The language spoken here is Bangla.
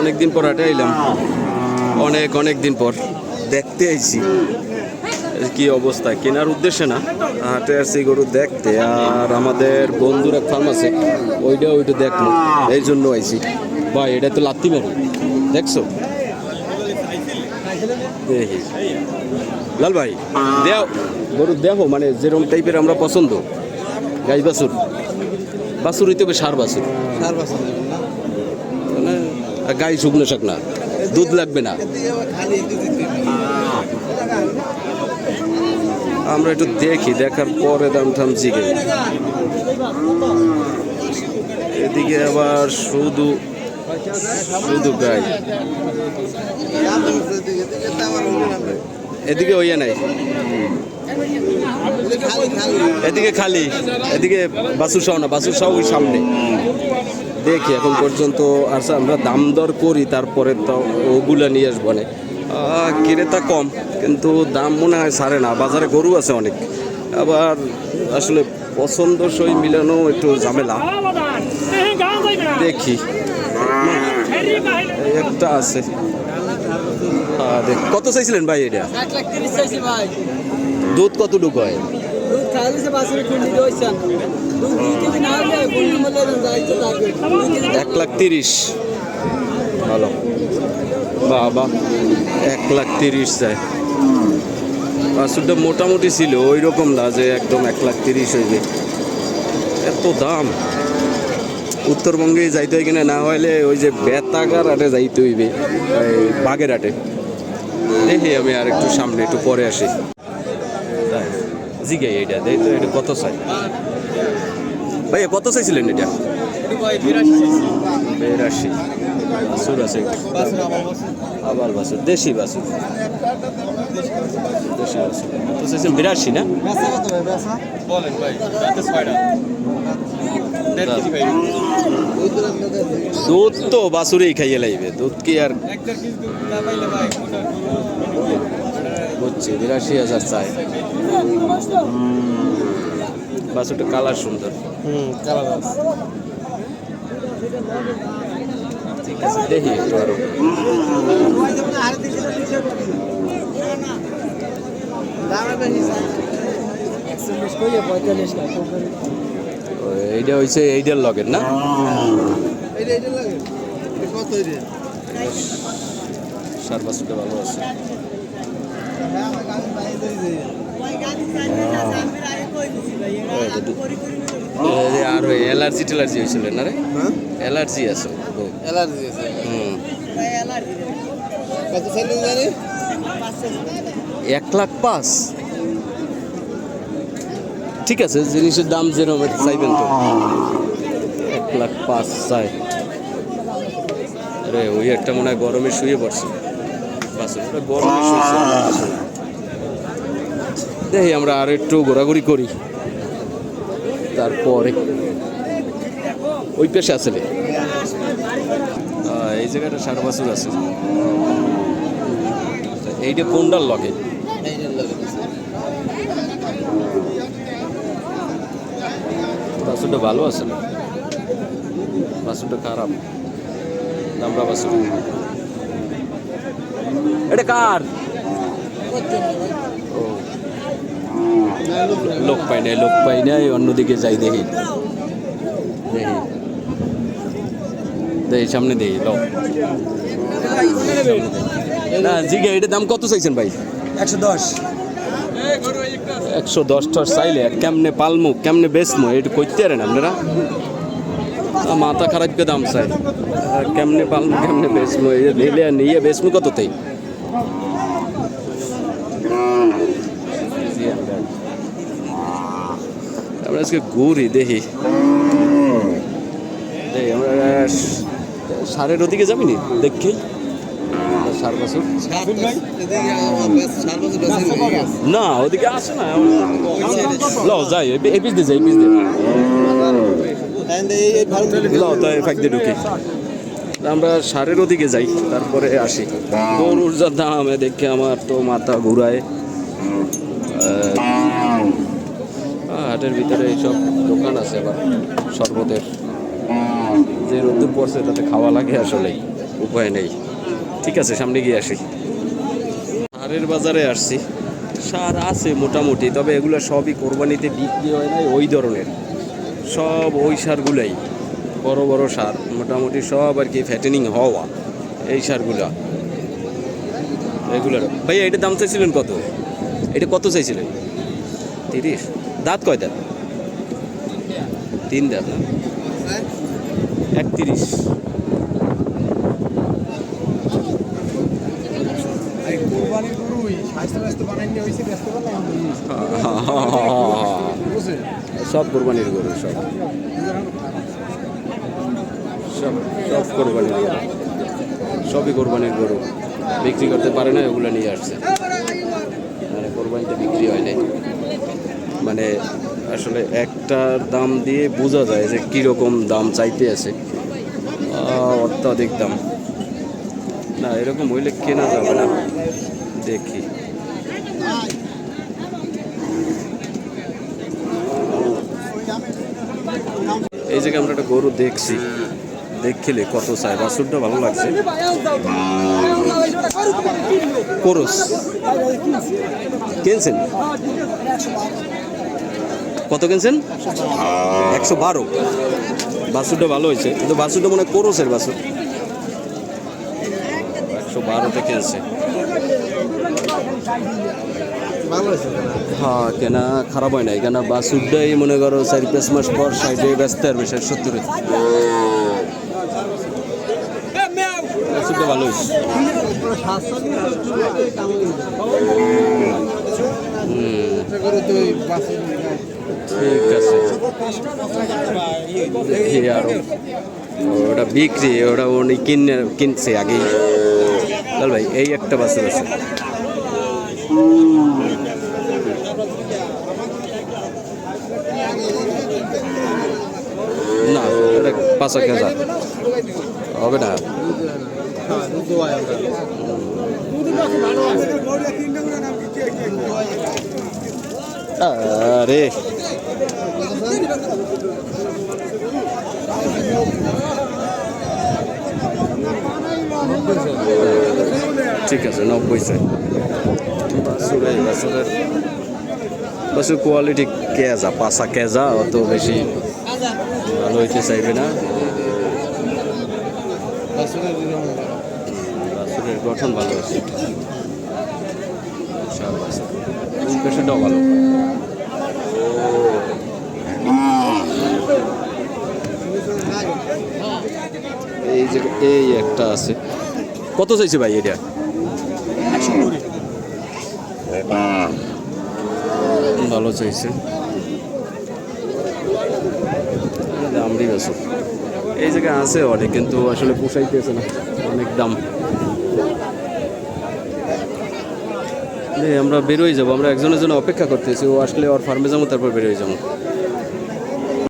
অনেকদিন পর হাটে আইলাম, অনেক দিন পর দেখতে আইছি কি অবস্থা। কেনার উদ্দেশ্যে না, হাটে আসছি গরু দেখতে। আর আমাদের বন্ধুর এক ফার্ম আছে, ওইটা দেখবো, এই জন্য আইছি। ভাই এটা তো লাত্তি মারি, দেখছো? দেখি লাল ভাই দেও গরু দেখো, মানে যেরকম টাইপের আমরা পছন্দ। গাই বাছুর, বাছুর হইতে হবে সার বাছুর, মানে গাই শুকনো শাক না, দুধ লাগবে না। আমরা একটু দেখি, দেখার পরে দাম ঠাম জিগে। এদিকে আবার শুধু গাই, এদিকে ওইয়া নাই, এদিকে খালি, এদিকে বাছুর শাহ না, বাছুর শাহ ওই সামনে। দেখি এখন পর্যন্ত আচ্ছা আমরা দাম দর করি, তারপরে তো ওগুলা নিয়ে আসবো। না ক্রেতা কম, কিন্তু দাম মনে হয় ছাড়ে না। বাজারে গরু আছে অনেক, আবার আসলে পছন্দসই মিলানো একটু ঝামেলা। দেখি একটা আছে, কত চাইছিলেন ভাই এটা? দুধ কতটুকু হয়? 1,30,000। ভালো বাবা, 1,30,000 চাই। বাছুরটা মোটামুটি ছিল, ওই রকম না যে একদম 1,30,000 হইবে। এত দাম। উত্তরবঙ্গে যাইতে হয় কিনা, না হইলে ওই যে বেতাগার হাটে যাইতে হইবে, বাগের হাটে। দেখি আমি আর একটু সামনে, একটু পরে আসি। জি গাই এটা দেখ তো, এটা কত চাই ভাইয়া? কত চাইছিলেন এটা? 82। বাছুর আছে আবার, বাছুর দেশি বাছুর, দেশি বাছুর। কত চাইছেন? 82 না? দুধ তো বাছুরেই খাইয়ে লাগবে, দুধ কি আর বুঝছি। 82,000 চাই। বাছুরটা কালার সুন্দর, কালার আছে। ঠিক আছে, দেখি একটু আরো। এইটা হয়েছে এইটার লগের না? সার বাছুরটা ভালো আছে। আর ওই অ্যালার্জি টেলার্জি হয়েছিল না রে? অ্যালার্জি আছে, অ্যালার্জি আছে। 1,05,000। ঠিক আছে, জিনিসের দাম যেরকম চাইবেন তো। 1,05,000 চাই। আরে ওই একটা মনে হয় গরমে শুয়ে পড়ছে, গরমে শুয়েছে। দেখি আমরা আর একটু ঘোরাঘুরি করি, তারপরে ওই পেশে আসলে এই জায়গাটা সার বাছুর আছে। এইটা কোনটার লগে? বাছুরটা ভালো আছে না, বাছুরটা খারাপ। দামরা বাছুর এটা কার? লোক পাই নাই, অন্যদিকে যাই। দেখি সামনে দেখি লোক না। জিগে এটার দাম কত চাইছেন ভাই? 110 চাইলে কেমনে পালমু, কেমনে বেচমু, এটা কইতে পারেন আপনারা? মাথা খারাপ কে দাম চাই, কেমনে পালমু, কেমনে বেচমু, নিয়ে বেচমু কততেই? আমরা আজকে ঘুরি, দেখি আমরা সারের ওদিকে যাবিনি দেখি। সার বাছুর না, ওদিকে আসে না। যাই এই পিস দিয়ে, যাই পিস দিয়ে ঢুকি। আমরা সারের ওদিকে যাই, তারপরে আসি। গরুর যা দাম দেখে আমার তো মাথা ঘুরায়। হাটের ভিতরে এইসব দোকান আছে, আবার শরবতের যে রোদ্দুর পড়ছে তাতে খাওয়া লাগে আসলেই। উপায় নেই। ঠিক আছে, সামনে গিয়ে আসি। সারের বাজারে আসছি, সার আছে মোটামুটি, তবে এগুলো সবই কোরবানিতে বিক্রি হয় নাই ওই ধরনের, সব ওই সারগুলাই বড় বড় সার মোটামুটি সব আর কি ফ্যাটেনিং হওয়া এই সারগুলা এগুলোর। ভাইয়া এটার দাম চাইছিলেন কত? এটা কত চাইছিলেন? 30। দাঁত কয় দাঁত? 3 দাঁত না? 31। সব কোরবানির গরু, সব সব সব কোরবানির গরু, সবই কোরবানির গরু। বিক্রি করতে পারে না, ওগুলো নিয়ে আসছে। মানে কোরবানিতে বিক্রি হয় নাই, মানে আসলে একটা দাম দিয়ে বোঝা যায় যে কীরকম দাম চাইতে আছে, অত্যাধিক দাম। না এরকম হইলে কেনা যাবে না। দেখি এই জায়গায় আমরা একটা গরু দেখছি, দেখলে কত চাই। বাছুরটা ভালো লাগছে, কোরস কিনছেন কত? কিনছেন 112। বাছুরটা ভালো হয়েছে, কিন্তু বাছুরটা মনে হয় কোরসের বাছুর। 112তে কিনছে। হ্যাঁ, কেনা খারাপ হয় নাই, কেন বাছুরটাই মনে করো 4-5 মাস পর সাইডে ব্যস্ত আর বেশ 70। বাছুরটা ভালো হয়েছে। ঠিক আছে, দেখি আরো। ওটা বিক্রি, ওটা উনি কিনছে আগেই। লাল ভাই এই একটা বাছুর আছে, না এটা 5,000 হবে না। আরে ঠিক আছে, 90 চাই। বাছুর কোয়ালিটি কেজা, পাশা কেজা, অত বেশি ভালো হইতে চাইবে না। বাছুরের গঠন ভালো আছে, পেশাটাও ভালো। এই যে এই একটা আছে, কত চাইছে ভাই এটা? ভালো চাইছে, দামড়ি বাছুর। এই জায়গায় আছে অনেক, কিন্তু আসলে পোষাইতেছে না, অনেক দাম। আমরা বেরোয় যাবো, আমরা একজনের জন্য অপেক্ষা করতেছি, ও আসলে ওর ফার্মে যাবো, তারপর বেরোয় যাবো।